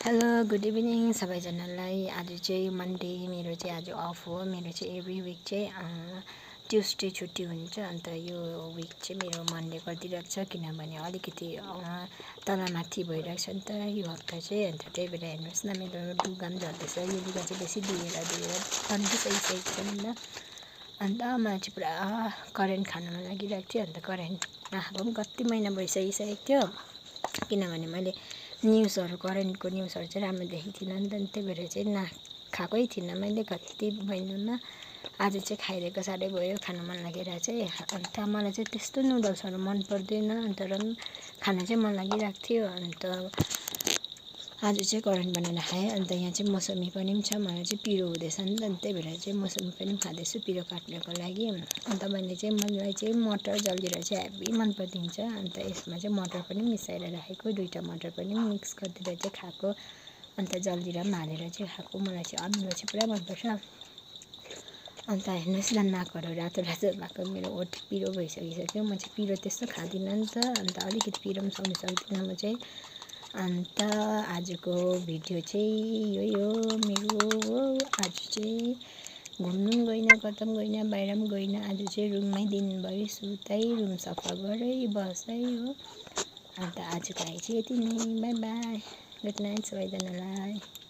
Hello good evening सबैजनालाई। आज चाहिँ मन्डे, मेरो चाहिँ आज अफ हो। मेरो चाहिँ एभ्री विक चाहिँ ट्युसडे छुट्टी हुन्छ। अन्त यो विक चाहिँ मेरो मन्डे गरिदिरहेको छ, किनभने अलिकति तलमाथि भइरहेको छ नि त यो हप्ता चाहिँ। अन्त त्यही भएर हेर्नुहोस् न, मेरो लुगा पनि झर्दैछ। यो लुगा चाहिँ बेसी धोएर तन्किसकिसकेको छ नि त। अन्त मलाई चाहिँ पुरा करेन्ट खान मन लागिरहेको थियो। अन्त करेन्ट नखाएको पनि कति महिना भइसकिसकेको थियो, किनभने मैले न्युजहरू करेन्टको न्युजहरू चाहिँ राम्रो देखेको थिइनँ नि त। त्यही भएर चाहिँ खाएकै थिइनँ मैले कति महिनामा। आज चाहिँ खाइदिएको साह्रै भयो, खान मन लागेर चाहिँ। अन्त मलाई चाहिँ त्यस्तो नुडल्सहरू मन पर्दैन, अन्त र पनि खान चाहिँ मन लागिरहेको थियो। अन्त आज चाहिँ करेन्ट बनाएर खाएँ। अन्त यहाँ चाहिँ मौसमी पनि छ, मलाई चाहिँ पिरो हुँदैछ नि त। त्यही भएर चाहिँ मौसमी पनि खाँदैछु पिरो काट्नको लागि। अन्त मलाई चाहिँ मटर जलजिरा चाहिँ हेभी मन परिदिन्छ। अन्त यसमा चाहिँ मटर पनि मिसाएर राखेको, दुईवटा मटर पनि मिक्स गरिदिएर चाहिँ खाएको। अन्त जलजिरा पनि हालेर चाहिँ खाएको। मलाई चाहिँ अमिलो चाहिँ पुरा मनपर्छ। अन्त हेर्नुहोस् न, नाकहरू रातो रातो भएको, मेरो ओठ पिरो भइसकिसक्यो। म चाहिँ पिरो त्यस्तो खाँदिनँ नि त, अन्त अलिकति पिरो पनि सहन सक्दिनँ म चाहिँ। अन्त आजको भिडियो चाहिँ यही हो मेरो। आज चाहिँ घुम्नु पनि गइनँ, कता पनि गइनँ, बाहिर पनि गइनँ। आज चाहिँ रुममै दिनभरि सुतै, रुम सफा गरै बसै हो। अन्त आजको लागि चाहिँ यति नै। बाई बाई, गुड नाइट सबैजनालाई।